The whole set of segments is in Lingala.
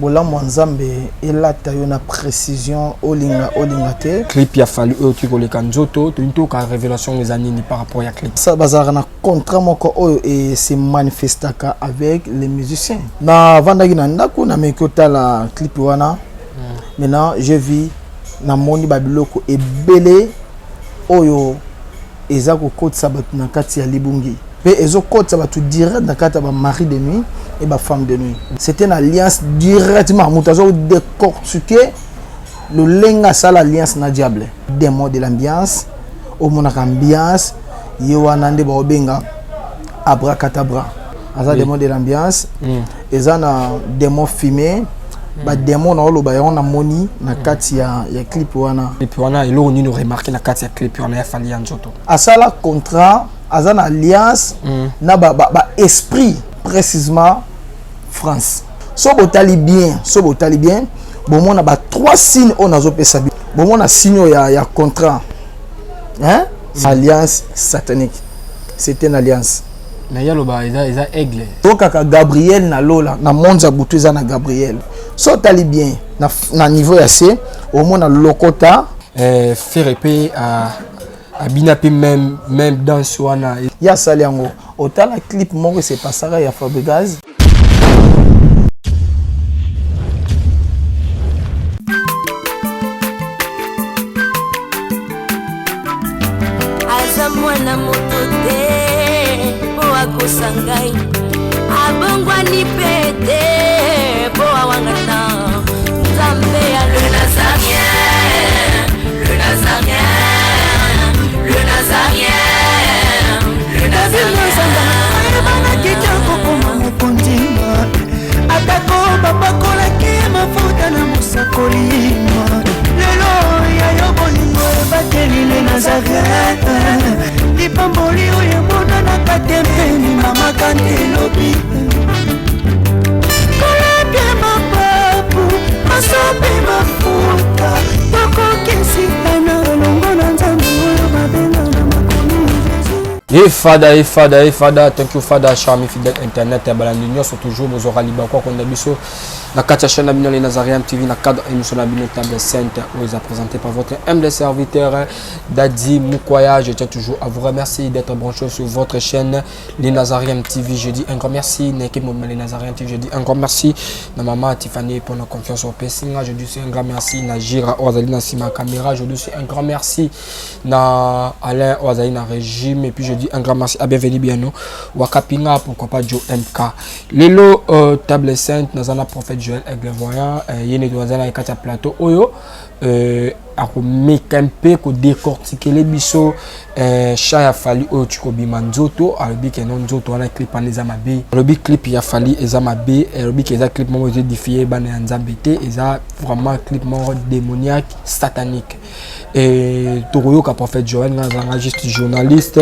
bola mwanzambe elata yo na précision olinga te clip ya fallu tu ko le kanzoto to ka révélation les années par rapport à clip ça bazar na contrat moko oyo et se manifestaka avec les musiciens na vandaki na ndako na mekota la clip wana maintenant je vis na moni babiloko ebele oyo eza ko kotsa batu na kati ya libungi pe ezo kotsa batu direct na kati ya ba mari de nuit et ba femme de nuit. C'était une alliance directement moutazo décortiquer le lenga ça l'alliance na diable démon de l'ambiance au monaka ambiance yewanande ba obenga abracadabra asa démon de l'ambiance eza na démon fumé ba démon na oloba ya na moni na kati ya clip wana elo ni no remarquer na kati ya clip wana ya fali nzoto asala contrat asa na alliance na ba esprit précisément France. So botali bien, bon on a ba 3 signes on a zopesa bien. Bon on a signe ya contrat. Hein? Alliance satanique. C'était une alliance. Mais yalo ba eza aigle. To kaka Gabriel na lola na monza butu eza na Gabriel. So tali bien na niveau ya C au moins na lokota faire épée à binapi même dans soana. Ya saliango. Otala clip moko c'est pas ça ya Fabregas. Mwana motote boa kosangai abongwa ni pete boa wangata Nzambe ya le Nazarien le Nazarien le Nazarien le Nazarien bana kitoko koma mukondima atako babakola ke mafuta na musakolima lelo ya yobolingo bateli le Nazarien Lipamboli oye mona na katempeni mama kandelobi Kolabie mapapu masope mafuta Toko kesitana longo na nzambu oyo mabenga na makomi Fada, thank you Fada, charmi fidèle internet et balandinyo sont toujours nos orali bakwa qu'on a biso la katia chaîne Abino les Nazariens TV na cadre émission Abino table sainte où ils a présenté par votre humble serviteur Dadi Mukwaya. Je tiens toujours à vous remercier d'être branché sur votre chaîne les Nazariens TV. Je dis un grand merci Neke Mom les Nazariens TV. Je dis un grand merci na maman Tiffany pour la confiance au Pessinga. Je dis un grand merci na Jira Ozalina Sima caméra. Je dis un grand merci na Alain Ozalina régime et puis je dis un grand merci à bienvenue bien nous Wakapinga pourquoi pas Joe MK Lelo table sainte nazana prophète Joël Aigle voyant yene doazana et katia plateau oyo a mekampe ko décortiquer les biso cha ya fali oyo tukobima nzoto alobi ke non nzoto wana clip aneza mabe alobi clip ya fali eza mabe alobi ke eza clip mo édifié bana ya nzambe te eza vraiment clip mo démoniaque satanique et tokoyo ka prophète Joël nazanga juste journaliste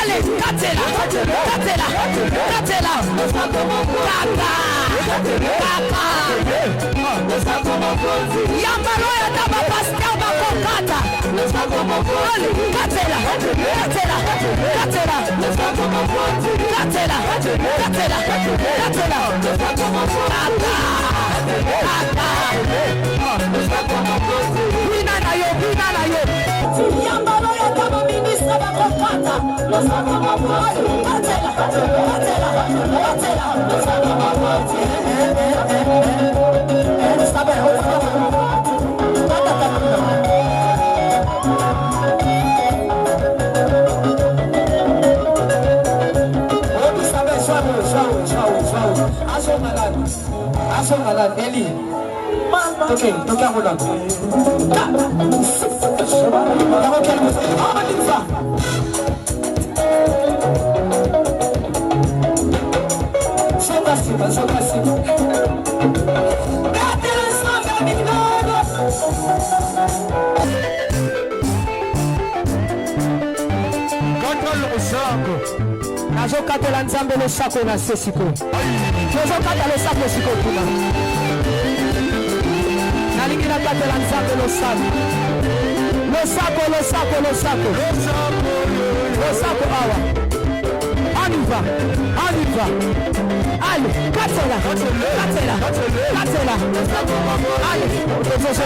Allez, Katela, Yambaloya daba pascal bakokata. Allez, Katela, Eli, toquei a roda. Nazokatela nzambe le sako na sesiko. Nazokatela le sako siko kuna. Nalikina katela nzambe le sako. Le sako. On y va. Allez, Katela. Allez, s'il vous plaît,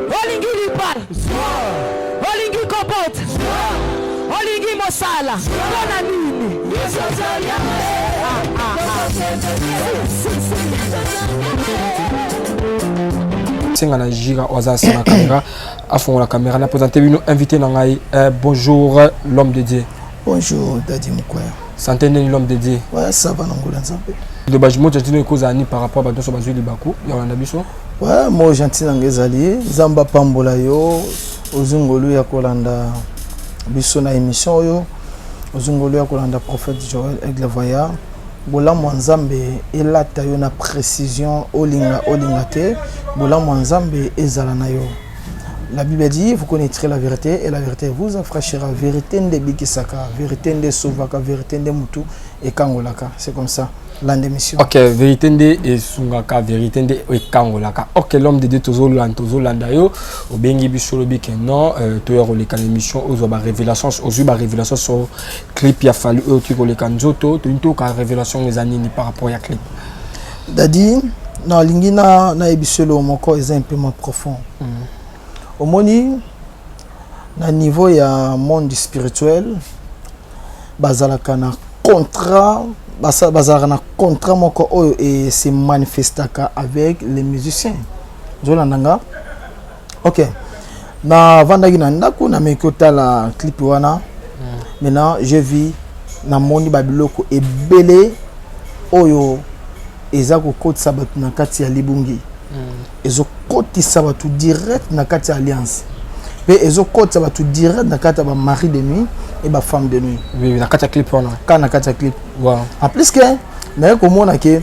Olingi Lipar, Olingi Kopot, Olingi Mosala, Bona Nini. Senga na gira oza sana caméra afon la caméra na présenté nous invité na ngai bonjour l'homme de Dieu. Bonjour Dadi Mukwaya. Santé l'homme de Dieu. Ouais, ça va Nangola Nzambe. De bajimo tantino koza ni par rapport à bato so bazui libaku ya wana biso. Ouais, moi gentil ngezali Zamba pambola yo ozungolu ya kolanda biso na émission yo ozungolu ya kolanda prophète Joël Aigle Voya. Bola Nzambe elata yo na précision olinga te bola Nzambe ezala na yo. La Bible dit vous connaîtrez la vérité et la vérité vous affranchira. Vérité nde bikisaka, vérité nde sauvaka, vérité nde mutu et kangolaka. C'est comme ça l'émission. OK, vérité nde et sungaka, vérité nde et kangolaka. OK, l'homme de Dieu tozolanda yo obengi biso lobi ke non to yoro le kan émission ozo ba révélation sur clip ya fallu tu ko le kan nzoto to into ka révélation les années par rapport ya clip. Dadi na lingina na ebiselo moko est un peu moins profond. Au moni na niveau ya monde spirituel bazalaka na contrat bazalaka na contrat moko oyo et se manifestaka avec les musiciens. Zolandanga. OK. Na vandaki na ndako na mekota la clip wana. Maintenant je vis na moni babiloko ebele oyo ezako kotisa batu na kati ya libungi. Ezo kotisa batu direct na kati ya alliance. Mais ezo kotisa batu direct na kati ya ba mari de nuit et ba femme de nuit. Oui, na kati ya clip wana. Kana kati ya clip. Wow. En plus que na komona ke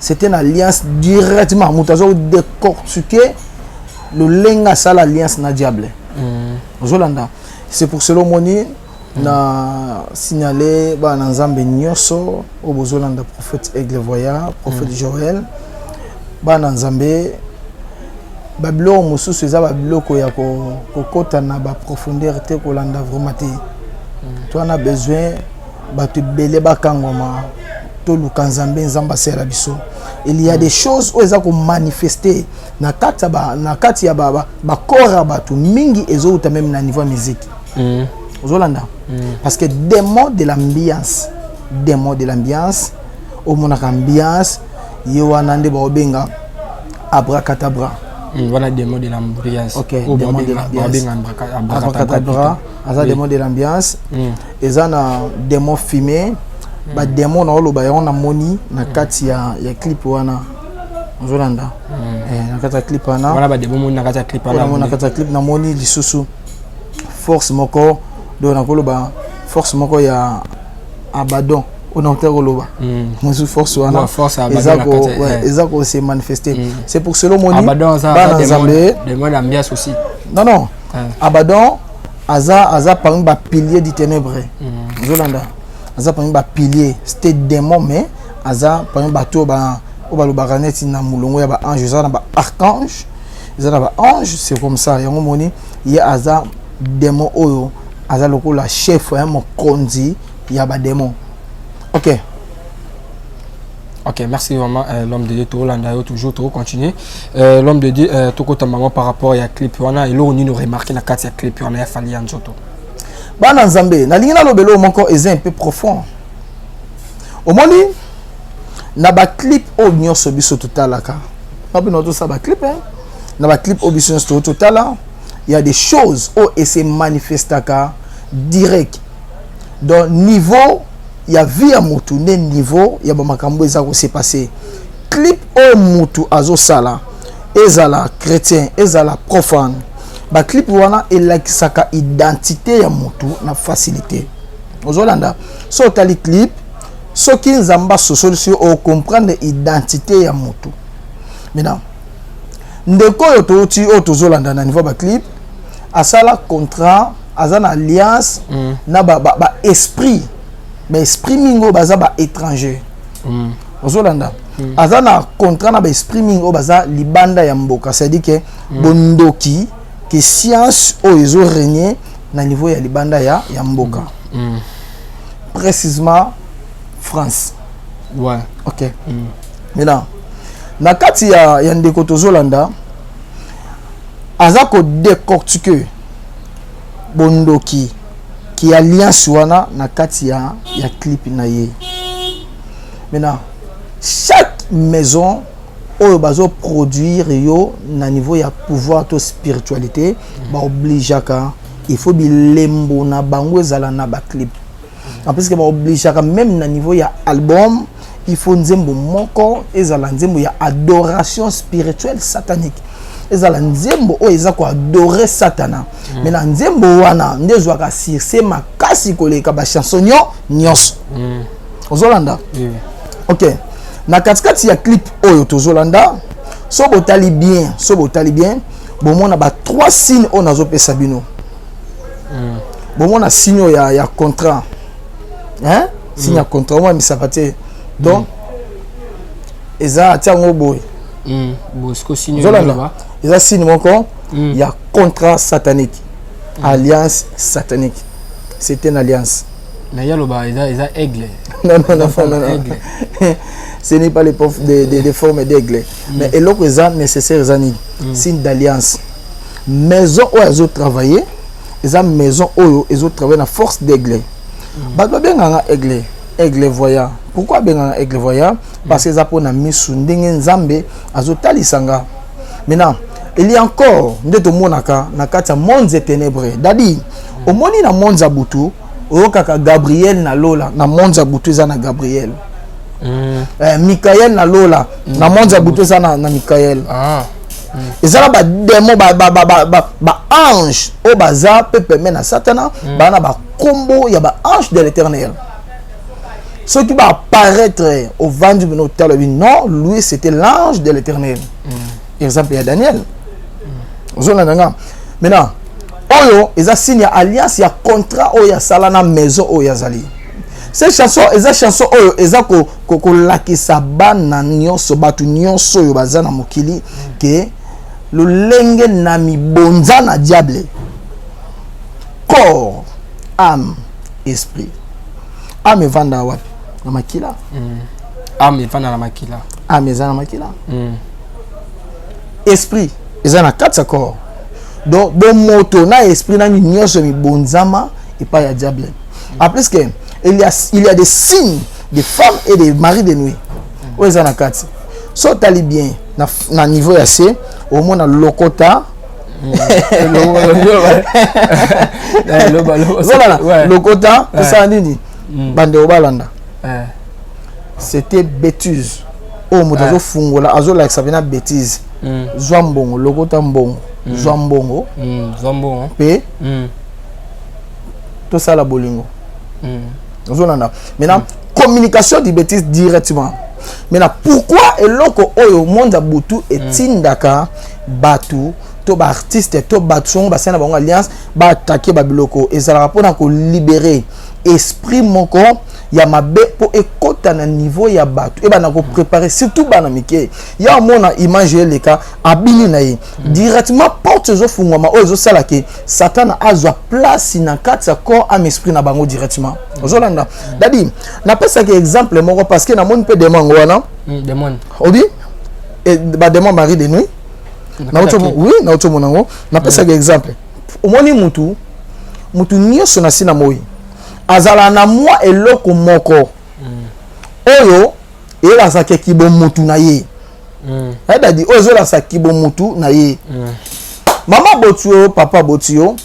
c'était une alliance directement mutazo décortiquer le lenga sala alliance na diable. Zolanda. C'est pour cela moni na signaler ba na Nzambe nyoso o bozolanda prophète Aigle Voya, prophète Joël. Bana Nzambe babilo mususu eza babiloko ya kokota na ba profondeur te kolanda vraiment te. Tu as besoin batu belé bakangoma to luka Nzambe Nzamba sera biso. Il y a des choses où eza ko manifester na kati ya ba kora batu mingi ezo uta même na niveau musique. Ozolanda. Parce que démon de l'ambiance au monaka ambiance Yowanande Baobenga abracadabra. Voilà des mots de l'ambiance. OK, des mots de l'ambiance. Abracadabra, ça des mots de l'ambiance. Et ça na des mots fumés. Ba des mots na oloba on a moni na kati ya clip wana. Zolanda. Na kati ya clip wana. Voilà ba des mots na kati ya clip wana. Na kati ya clip na moni lisusu force moko do na koloba force moko ya Abaddon. On entend Roloba. Monsieur Force wana. Force Abaddon. Ezako s'est manifesté. C'est pour cela moni. Abaddon ça des mots d'ambiance aussi. Non. Abaddon aza parmi ba pilier du ténèbre. Zolanda. Aza parmi ba pilier, c'était démon mais aza parmi ba to ba lobaka neti na mulongo ya ba ange, za na ba archange. Za na ba ange, c'est comme ça. Yango moni ya aza démon oyo aza lokola chef ya mokonzi ya ba démon. OK, merci vraiment l'homme de Dieu toujours continuer. L'homme de Dieu tout par rapport à clip wana et là on nous remarqué na kati ya clip wana ya fali nzoto. Bana Nzambe, na lingina lobelo moko est un peu profond. Au moni na ba clip o nyoso biso totalaka. Na bino to sa ba clip na ba clip o biso totala, il y a des choses où et se manifestaka direct. Dans niveau il y a vie à mutu ne niveau ya ba makambo ezako se passer. Clip o mutu azo sala ezala chrétien ezala profane. Ba clip wana elakisaka identité ya mutu na facilité. Ozolanda so tali clip so ki nzamba solution o comprendre identité ya mutu. Maintenant ndeko oyo touti oyo tozolanda na niveau ba clip asala contrat azana alliance na ba esprit mingo baza ba étranger ozolanda azana contrat na ba esprit mingo baza libanda ya mboka, c'est-à-dire que bondoki que science oyo ezo régner na niveau ya libanda ya mboka précisément France. Ouais. OK. Maintenant na kati ya ndeko tozolanda azako décortiquer bondoki qui alliance wana na kati ya clip na ye. Maintenant chaque maison oyo bazo produire yo na niveau ya pouvoir to spiritualité ba obligeaka il faut bilembo na bango ezala na ba clip. En plus que ba obligeaka même na niveau ya album il faut nzembo moko ezala nzembo ya adoration spirituelle satanique. Ezala nzembo o eza ko adorer satana. Mais na nzembo wana ndezwaka sirse makasi koleka ba chanson nyonso. Ozolanda? OK. Na katikati ya clip oyo tozolanda so botali bien bomona ba 3 signes on nazo pesa bino. Bomona signe ya contrat. Hein? Signe ya contrat moi misapate. Donc eza tiango boy. Bosco signe là. Eza signe moko ya contrat satanique. Alliance satanique. C'est une alliance. Mais yaloba eza aigle. Non. Aigle. Ce n'est pas les formes d'aigle. Mais l'autre est nécessaire, signe d'alliance. Maison où elles ont travaillé, elles ont maison où elles ont travaillé na force d'aigle. Bah bien aigle, aigle voyant. Pourquoi bien aigle voyant? Parce qu'ils ont mis sous nzambe azotali sanga. Maintenant, il y a encore ndeto monaka na kati monde ténébreux. Dadi, au moni na monde zabutu, o kaka Gabriel na lola na monde zabutu na Gabriel. Michael na lola na monza buto sana na Michael ezala ba démon ba ange o baza pepe mena satana bana ba combo ya ba ange de l'Éternel. Ce qui va apparaître au vendu de notre terre, non, lui c'était l'ange de l'Éternel. Exemple ya Daniel. Maintenant oyo eza signe ya alliance ya contrat o ya salana maison o ya zali. Ces chansons, les chansons, elles ont lakisa bana nyonso batu nyonso yo bazana mokili que le lenge na mi bonza na diable. Corps, âme, esprit. Âme vanda wapi? Na makila. Âme vanda na makila. Âme ezana makila. Esprit ezana katsa corps. Donc bon moto na esprit na nyonso mi bonzama et pas ya diable. Après ce que il y a des signes des femmes et des maris de nuit. Où est-ce que tu so tali bien na niveau assez au moins na lokota lokota ça nini bande obalanda c'était bêtise oh moto fungola azola ça vient bêtise zwambongo lokota mbongo zwambongo pe tout ça la bolingo. Maintenant, communication de bêtises directement. Maintenant, pourquoi et loko oyo monde abutu et tindaka batu to ba artiste to batson ba sana bango alliance ba attaquer babiloko et ça rapport na ko libérer esprit moko ya mabe po ekota na niveau ya batu et ba na ko préparer surtout bana mike ya mona image le cas abini na ye directement porte zo fungoma ozo sala ke Satan azwa place na kati corps am esprit na bango directement ozolanda dadi na pesa ke exemple moko parce que na moni pe demon wana demon odi et ba demon mari de nuit na auto oui na auto monango na pesa ke exemple omoni mutu nyonso na sina moi azala na moi eloko moko oyo ela sa ke kibo mutu na ye dadi ozo la sa kibo mutu na ye mama botio papa botio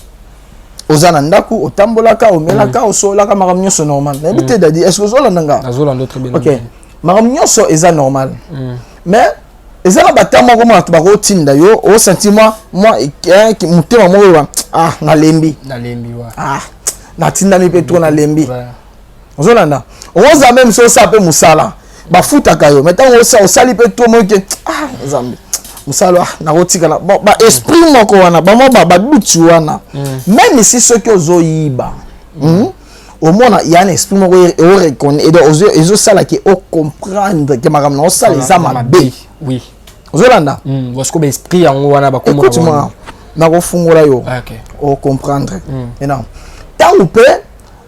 ozana ndaku otambolaka omelaka osolaka makambo nyonso normal na bité dadi est-ce que ozolanda nga azolanda très bien. OK makambo nyonso eza normal mais ezala batamo ko mona tubako tinda yo o sentiment moi mutema mo ah na lembi wa ah na tinda mi pe to na lembi ozolanda oza même so sa pe musala ba futaka yo metango osa osali pe to mo ke ah zambi musalo na rotika na ba esprit moko wana ba mo ba dutu wana même si ce que ozoyiba au moins il y a un esprit moko et on reconnaît et donc ils sala qui au comprendre que maram na sala les ama bé oui ozolanda parce que esprit yango wana ba komona écoute-moi na ko fungola yo au comprendre maintenant tant ou peu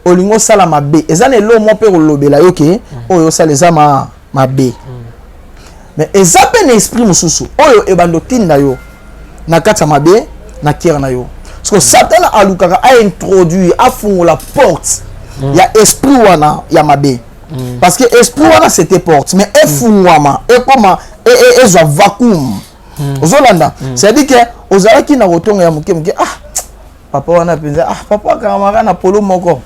olingo sala mabe ezana elo mo pe kolobela yo ke oyo sala les ama mabe mais ezape na esprit mususu oyo ebando tinda yo na kati mabe na kira na yo parce que Satan alukaka a introduit a fungo la porte ya esprit wana ya mabe parce que esprit wana c'était porte mais efungwama e koma e zo vacuum ozolanda c'est à dire que ozalaki na rotonga ya muke papa wana penza papa kamara na polo moko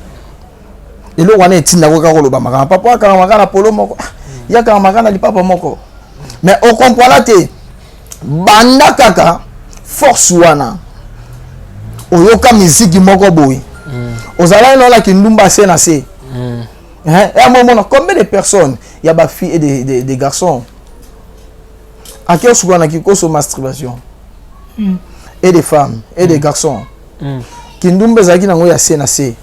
elo wana etinda ko kakoloba makana papa kamara na polo moko ya kamara na lipapa moko mais on comprend là te banda kaka force wana oyoka musique moko boy ozala no la kindumba se na se un moment combien de personnes il y a ba filles et des garçons à qui on a qui cause masturbation et des femmes et des garçons kindumba zaki nango ya se na se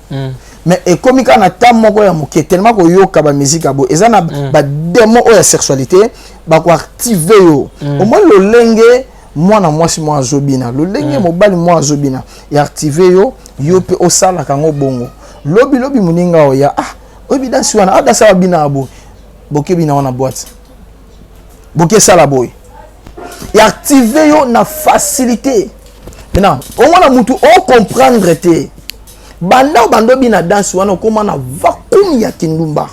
mais et comme quand on a tant moko ya moké tellement ko yoka ba musique abo ezana ba démon o ya sexualité ba ko activer yo au moins le lenge mwana mwasi mwa azobina le lenge mobali mwa azobina ya activer yo pe o sala kango bongo lobi muninga o ya obi dansi wana ada sa bina abo boke bina wana boîte boke sala boy ya activer yo na facilité maintenant au moins mutu o comprendre te bando bina dansi wana koma na vacuum ya kindumba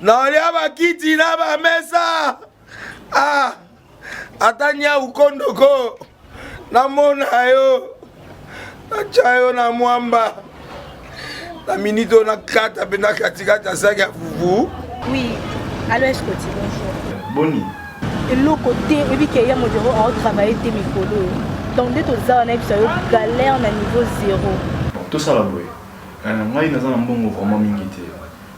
na lia bakiti na ba mesa atanya ukondoko na mona yo na chayo na mwamba na minito na kata bena katikata saki ya fufu. Oui, alors est-ce que tu bonjour Boni et l'autre côté et puis qu'il y a mon bureau à travailler tes micros donc dès aux ans on a galère na niveau 0 tout ça la boy ngai naza na mbongo vraiment mingi te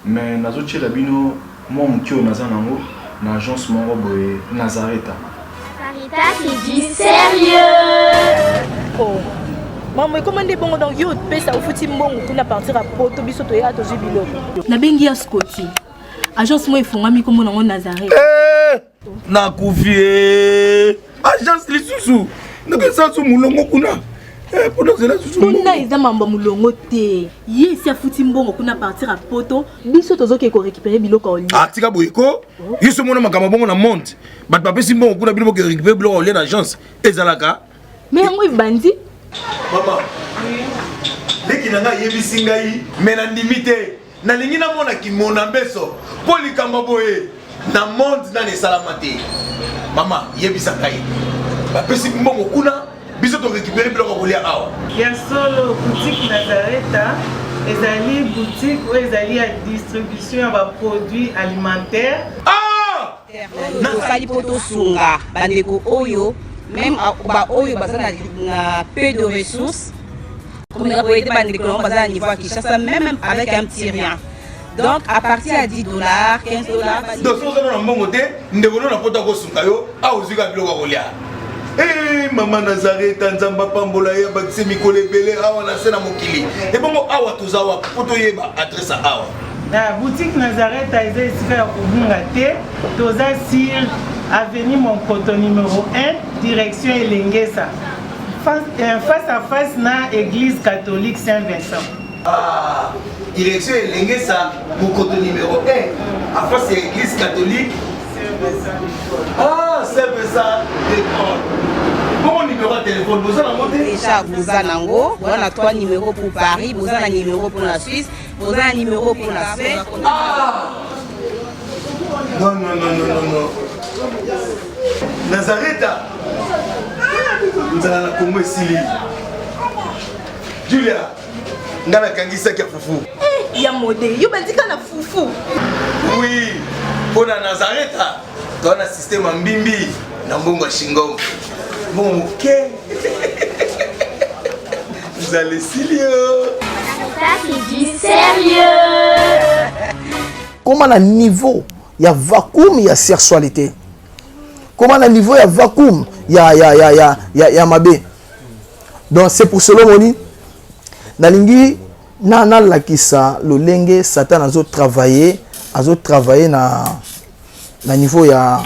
mais nazotiela bino mwa mokio naza nango na agence moko boye Nazareta. Sarita qui dit sérieux. Oh maman comment des bon donc yo pesa au fouti mbongo kuna partir à poto biso to ya to biloko na bengi ya Scotty agence moi ifungami comme nango Nazareta na kufie agence lisusu ndeke sasu mulongo kuna pour cela tuna eza mambo mulongo te ye si afuti mbongo kuna partir à poto biso tozoke ko récupérer biloko oli tika boyeko yiso mona makama bongo na monte bat papa si mbongo kuna biloko récupérer biloko oli na agence ezalaka mais yango ibandi mama leki nanga yebisi ngai mais na ndimite na lingi na mona kimona mbeso polikamba boye na monte na nesalama te mama yebisa ngai bapesi mbongo kuna biso to récupérer biloko kolia awa ya solo boutique Nazareta ezali boutique ou ezali ya distribution ya ba produits alimentaires nasali poto sunga bandeko oyo même ba oyo bazana na peu de ressources comme on a été bandeko bazana niveau à Kinshasa même avec un petit rien. Donc à partir à $10, $15. Donc si on a un bon côté, nous devons na poto ko sunga yo a ozika biloko kolia. Maman Nazareta nzamba pambola ya bakise mikole belé awa na sena mokili. Et bongo awa tozawa poto yeba adresse awa. La boutique Nazareta est ici à Obungate, toza sur avenue Monkoto numéro 1, direction Elengesa. Face à face na église catholique Saint-Vincent. Direction Elengesa, Monkoto numéro 1, à face à l'église catholique Saint-Vincent. Saint-Vincent d'école. Bon numéro de téléphone, vous en avez déjà vous en avez, vous avez 3 numéros pour Paris, vous avez un numéro pour la Suisse, vous avez un numéro pour la Suède. Non. Nazareta. Nous allons la Congo Sili. Julia, ngana kangisa kia fufu. Ya modé, yo bandika na fufu. Oui, pour la Nazareta, dans un système en bimbi, na mbongo shingongo. Bon, ok. Vous allez Silio. Sarita qui dit sérieux. Comment le niveau, il y a vacuum, il y a sexualité. comment na niveau ya vacuum ya mabe. Donc c'est pour cela moni nalingi na lakisa lolenge Satan azo travailler na niveau ya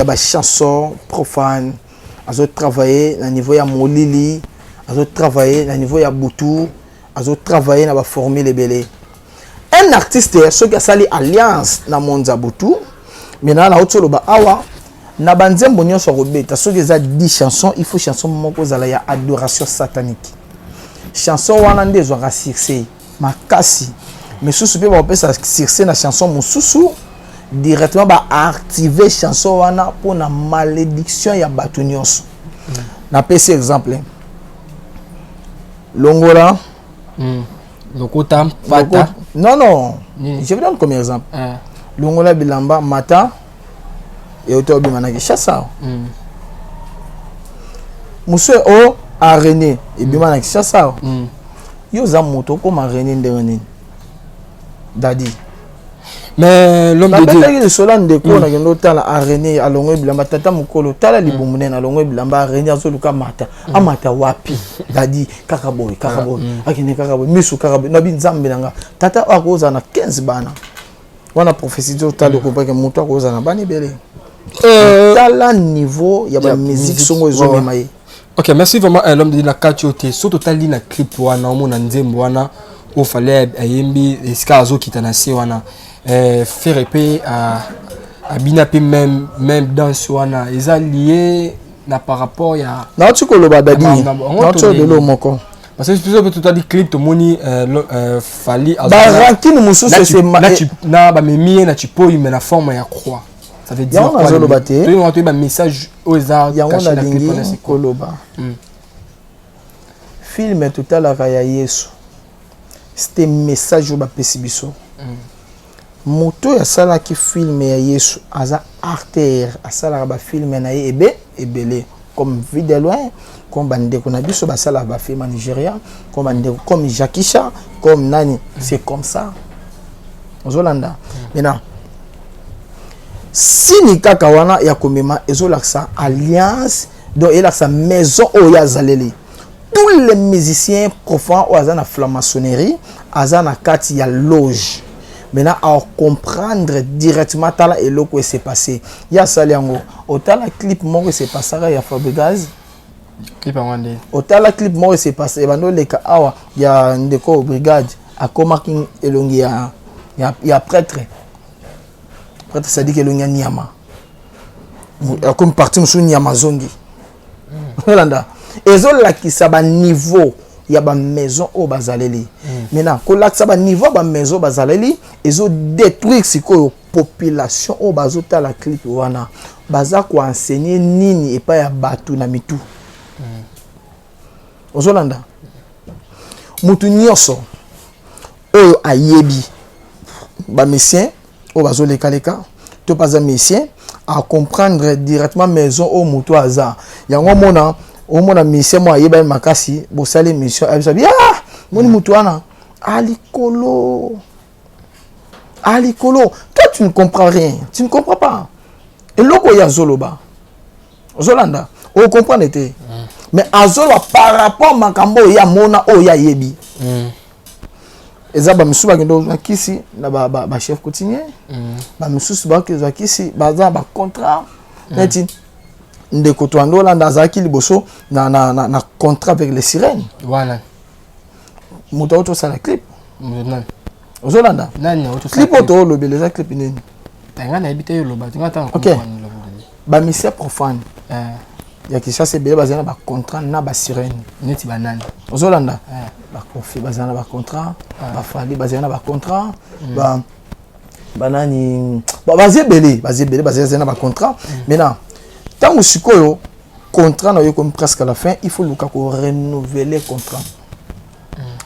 ba chanson profane, azo travailler na niveau ya molili, azo travailler na niveau ya butu, azo travailler na ba formule belé. Un artiste ce qui a sali alliance na monza butu, maintenant na otolo ba awa na banzembo nyonso robeta ce qui a 10 chansons, il faut chanson moko zala ya adoration satanique. Chanson wana ndezo ra succès makasi. Mais sous pe ba pesa succès na chanson mususu directement ba activer chanson wana pour na malédiction ya batu nyonso. Na pesi exemple. Longola Lokota Pata. Non. Je vous donne comme exemple. Longola Bilamba Mata et Otobi Manaki Chassa. Monsieur O a René et Bimanaki Chassa. Yo za moto comme René Ndereni. Dadi. Mais l'homme de Dieu. La bataille de Solan de Kona qui tala a René à Longola Bilamba Tata Mukolo tala libumune à Longola Bilamba René à Zoluka Mata. Amata wapi. Dadi kakaboy akine kakaboy misu kakaboy nabi nzambe nanga tata akoza na 15 bana wana prophétie totale ko pa ke mutu akoza na bani belé tala niveau ya ba musique songo ezo memaye. OK, merci vraiment l'homme de la katiote surtout tali na clip wana omona nzembo wana o fallait ayembi eska azo kitana si wana faire épée à binape même danse wana eza lié na par rapport ya na tu ko loba dadi na tu de lo moko parce que plutôt tout a dit clip to moni fali ba rakini mususu c'est na ba memi na chipo mais na forme ya croix ça veut dire quoi tu on a un message aux arts caché la clip ko loba film tout à la ya Yesu c'était message au ba pesibiso moto ya sala ki film ya Yesu aza artère asala ba film na ebe ebele comme vie de loin comme bande ko na biso ba sala ba film en Nigeria comme bande comme Jakisha comme nani c'est comme ça ozolanda maintenant si ni kaka wana ya komema ezolaksa alliance donc elaksa maison o ya zaleli tous les musiciens profanes ou azana franc-maçonnerie azana kati ya loge. Maintenant à comprendre directement tala eloko et s'est passé ya saliango otala clip moko s'est passé ya Fabregas clip ngande otala clip moko s'est passé bando leka awa ya ndeko brigade akoma king elongi ya prêtre ça dit que elongi nyama comme parti musu nyama zongi Holanda ezola ki sa ba niveau ya ba maison o bazaleli maintenant ko laksa ba niveau ba maison bazaleli ezo détruire sikoyo population o bazota la clip wana baza ko enseigner nini epa ya batu na mitu ozolanda mutu nyonso oyo ayebi ba messien o bazoleka leka to pas un messien à comprendre directement maison o mutu aza yango mona au moins mission moi yeba makasi bo sale mission abisabi moni mutu wana alikolo toi tu ne comprends rien, tu ne comprends pas et loko ya zoloba zolanda o comprendre te mais azolo par rapport makambo ya mona o ya yebi ezaba misuba kendo kisi na ba chef coutumier ba misusu ba ke kisi baza ba contrat neti ndeko twandola ndazaki liboso na contrat avec les sirènes voilà moto auto ça la clip non ozolanda nani auto clip auto le beleza clip nini tanga na habité yo loba tanga tanga OK ba mission profane ya kisha c'est bele bazana ba contrat na ba sirène neti banani ozolanda ba confi bazana ba contrat ba fali bazana ba contrat ba banani ba bazebele bazana ba contrat maintenant tant que sikoyo contrat na yo comme presque à la fin il faut luka ko renouveler contrat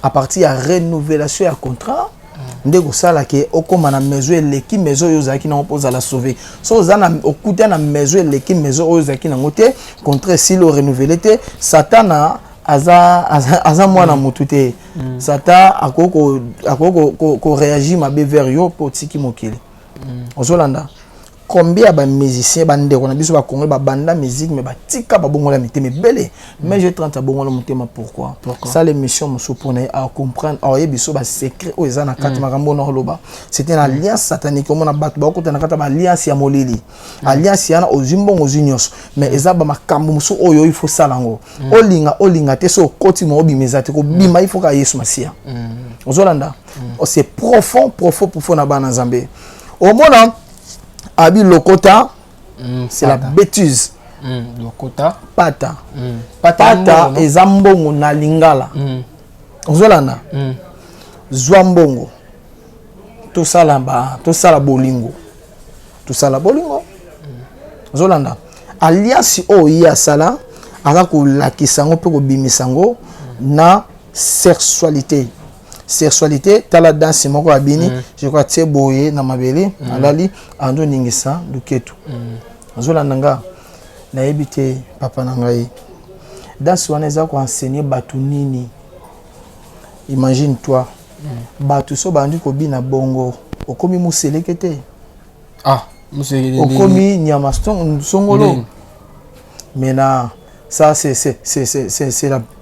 à partir de renouvelation ya contrat ndeko sala ke okoma na mesure leki maison yo zaki na opose la sauver so zana okuta na mesure leki maison yo zaki na ngote contrat si le renouveler te satana aza mwana mutu te satan akoko réagir mabe vers yo po tiki mokili ozolanda combien de musiciens bande on a biso ba Congo ba banda musique mais ba tika ba bongola mité mais belé mais j'ai 30 bongola mité mais pourquoi ça l'émission me supposait à comprendre a biso ba secret o ezana kati makambo no loba c'était une alliance satanique comme on a battu ba ko tana kata ba alliance ya molili alliance yana ozimbongo ozunios mais ezaba makambo musu oyo il faut salango olinga te so koti mo bimezate ko bima il faut ka Yesu Masia ozolanda c'est profond na bana Nzambe au moment Abi Lokota, c'est la bêtise. Lokota. Pata. Pata et Zambongo na lingala. Zolana. Zwambongo. Tout ça là-bas, tout ça la bolingo. Tout ça la bolingo. Zolanda. Alias o ya sala, ala ko lakisango pe ko bimisango na sexualité. Sexualité tala danse moko abini je crois tie boye na mabele alali ando ningisa luketu zola nanga na ebite papa nangai danse wana za ko enseigner batu nini imagine toi batu so bandi ko bina bongo okomi muselekete muselekete okomi nyamaston songolo mais ça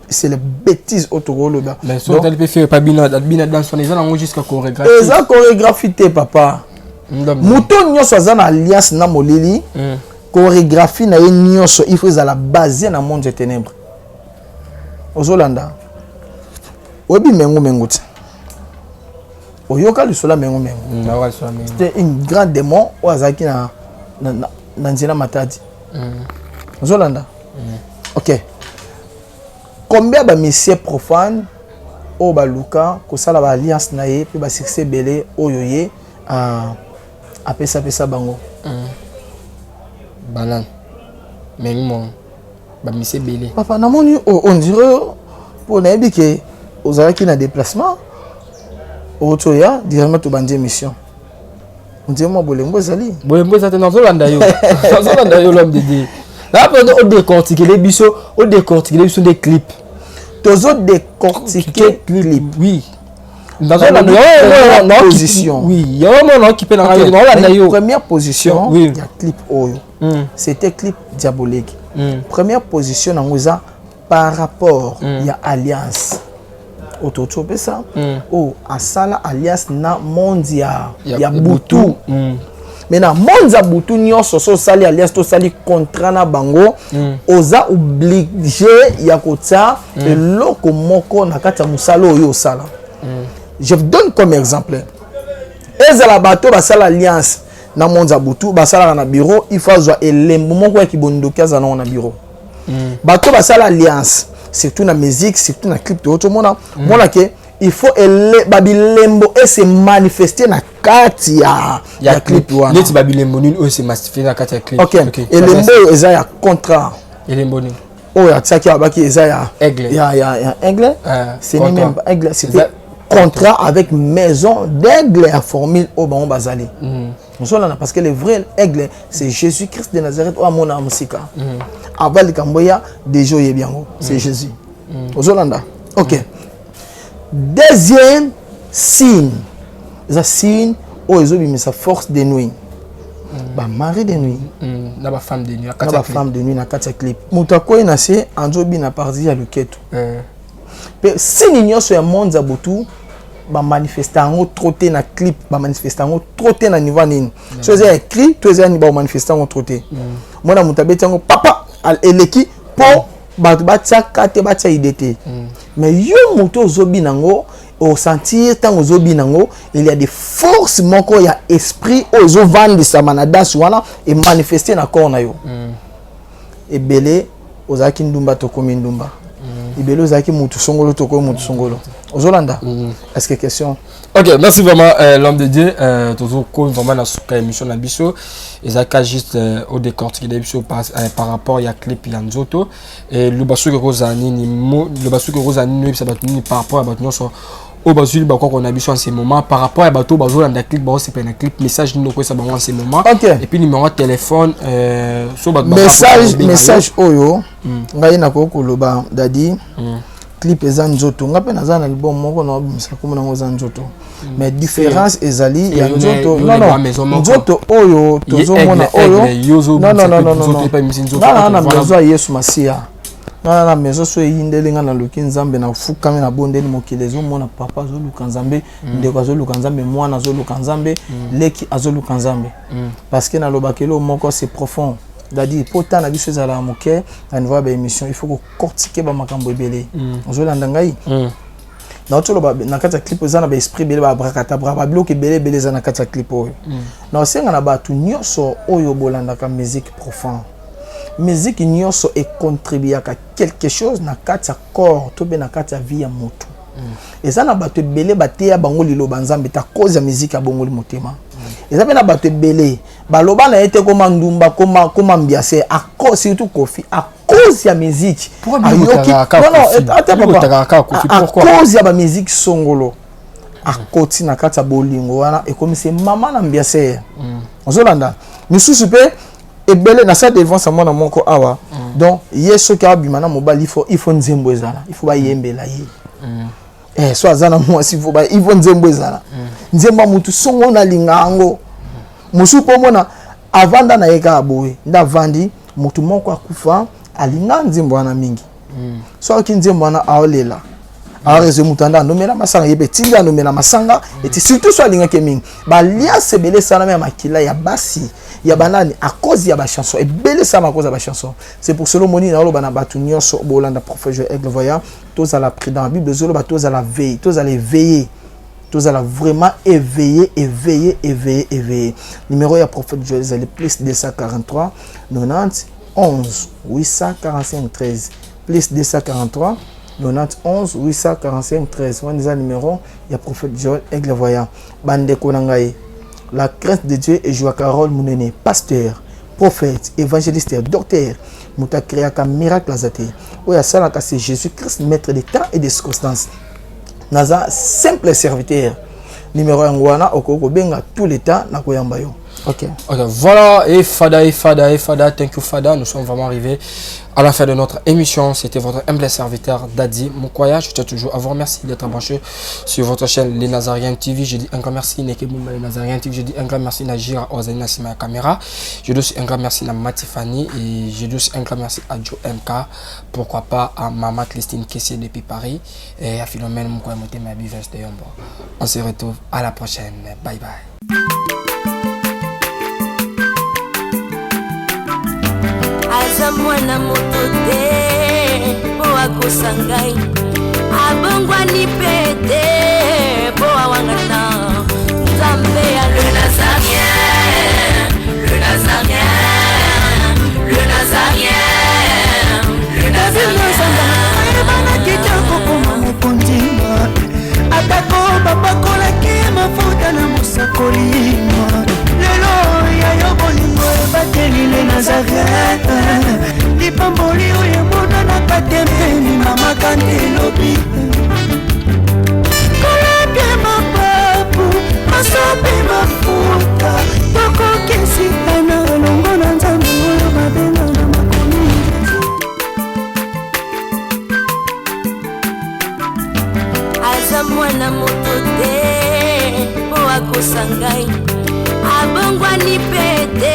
c'est la bêtise autour mais so tel peut faire pas bina dans son ils jusqu'à chorégraphie eza chorégraphie te papa muto nyoso azana alliance na molili chorégraphie na nyoso il faut la base na monde des ténèbres ozolanda obi mengo oyoka lisola mengo c'était une grande démon o azaki na nzela matadi ozolanda OK. Combien de messieurs profanes au baluka ko sala ba alliance na ye pe ba succès belé oyoye a pesa bango banan mais mon ba messieurs belé papa na moni on dirait pour na bi que ozalaki na déplacement otoya directement to bandi mission on dirait moi bolembo zali na zolanda yo l'homme de Dieu là on décortiquer les biso des clips toujours décortiquer clip oui dans la position oui il y a un moment qui peut dans première position il y a clip oyo c'était clip diabolique première position en ça par rapport il y a alliance autour de ça à sala alliance na mondia il y a butu maintenant monza butu nyonso so sali alliance to sali contrat na bango oza obligé ya kota eloko moko na kati ya musala oyo osala je vous donne comme exemple ezala bato basala alliance na monza butu basala na bureau il faut avoir elembo moko ya kibondoki aza na bureau bato basala alliance surtout na musique surtout na clip to mona mona ke il faut babilembo et se manifester na kati ya clip wana leti babilembo nini o se manifester na kati ya clip OK et lembo eza ya contrat elembo nini o ya tsaki abaki eza ya aigle ya aigle c'est même aigle c'était contrat avec maison d'aigle à formule au bon bazali parce que le vrai aigle c'est Jésus-Christ de Nazareth ou amona musika avant le Camboya déjà y est bien c'est Jésus ozolanda OK. Deuxième signe, c'est signe où ils ont sa force de nuit. Bah mari de nuit. Na ba femme de nuit. Na ba femme de nuit na kati clip. Mutako ina se anjobi na parti ya luketo. Pe signe nyoso ya monde zabutu ba manifestango trotter na clip, ba manifestango trotter na niveau nini. So za écrit, to za ni ba manifestango trotter. Mona mutabeti ngo papa eleki po batsa kate batsa idete mais yo moto zobi nango au sentir tant zobi nango il y a des forces moko ya esprit ozo vendre sa manadas wana et manifester na corps na yo et belé ozaki ndumba to komi ndumba ibele ozaki mutu songolo to ko mutu songolo ozolanda est-ce que question OK, merci vraiment l'homme de Dieu toujours vraiment na suka émission na biso ezaka juste au décortiquer des biso par rapport ya clip ya nzoto et le basu que rozani ni le basu que rozani no bisa batuni par rapport à batuni so au basu ba ko na biso en ce moment par rapport à bato bazolanda clip ba c'est pas un clip message nous ko ça ba en ce moment et puis numéro de téléphone so ba message oyo ngai na ko loba dadi clip eza nzoto nga pe naza na album moko na obimisa komona ngo eza nzoto mais différence ezali ya nzoto non nzoto oyo tozomona oyo na maison ya Yesu Masia na maison so eyindeli nga na luki nzambe na fukami na bondeli mokili ezomona papa azoluka nzambe ndeko azoluka nzambe mwana azoluka nzambe leki azoluka nzambe parce que na lobakelo moko c'est profond. C'est-à-dire, pour tant d'habitude à la moquette, à une voix d'émission, il faut que cortiquer ba makambo belé. On joue dans dangai. Na otolo ba na kata clip za na ba esprit belé ba brakata bra bloquer belé za na kata clip oyo. Na senga na ba tu nyoso oyo bolanda ka musique profonde. Musique nyoso e contribuer à quelque chose na kata corps to be na kata vie ya moto. Eza na ba tu belé ba te ya bango lilo banzambe ta cause ya musique ya bongo li motema. Eza pe na ba tu belé baloba na été comme ndumba comme ambiance à cause surtout Kofi à cause ya musique ayoki à cause ya ba musique songolo à côté na kata bolingo wana et comme c'est maman ambiance ozolanda misusu pe ebele na sa devance moi na moko awa donc yeso ka bimana mobali il faut nzembo ezala il faut ba yembela ye so azana moi si faut ba il faut nzembo ezala nzemba mutu songo na lingango musupo mona avanda na yeka aboye nda vandi mutu moko akufa alinga nzembo na mingi so ki nzembo na aolela arezo mutanda nomela masanga yebe tinga nomela masanga et surtout so alinga ke mingi ba lia sebele sana me makila ya basi ya banani à cause ya ba chanson et belle ça à cause ya ba chanson c'est pour cela moni na lo bana batu nyonso bolanda prophète Aigle voyant tous à la pris dans la Bible zolo ba tous à la veille tous à les veiller. Tous allez vraiment éveiller. Numéro ya prophète Joël, c'est plus 243 90 11 845 13 plus 243 90 11 845 13. On a numéro ya prophète Joël Aigle voyant. Bande konangaye. La crainte de Dieu est Joa Carole Mounene, pasteur, prophète, évangéliste, docteur. Mouta créa un miracle à zate. Oya salaka c'est Jésus-Christ, maître des temps et des circonstances. Naza simple serviteur numéro ngwana okoko benga tout le temps na koyamba yo. OK, voilà, et Fada, thank you Fada, nous sommes vraiment arrivés à la fin de notre émission. C'était votre humble serviteur Daddy Mukwaya. Je tiens toujours à vous remercier d'être branché sur votre chaîne Les Nazariens TV. Je dis un grand merci Nekebumba Les Nazariens TV. Je dis un grand merci Najira Ozanina Sima Caméra. Je dis aussi un grand merci à Matifani et je dis aussi un grand merci à Joe MK. Pourquoi pas à Maman Christine Kessier depuis Paris et à Philomène Mukwaya Motema Bivers de Yombo. On se retrouve à la prochaine. Bye bye. Aza mwana moto te po akosa ngai abongwani pete po awangata nzambe ya le Nazarien le Nazarien le Nazarien le Nazarien bana kitoko koma mokondima atako babakolaki mafuta na mosakolima lelo ya yo bolingo bateli le Nazarien lipamboli oyo mona na katembeni mama kandelobi koleke mapapu masopi mafuta tokokesika na longo na nzambe oyo babenga na makomi aza mwana moto te po akosa ngai abongwani pete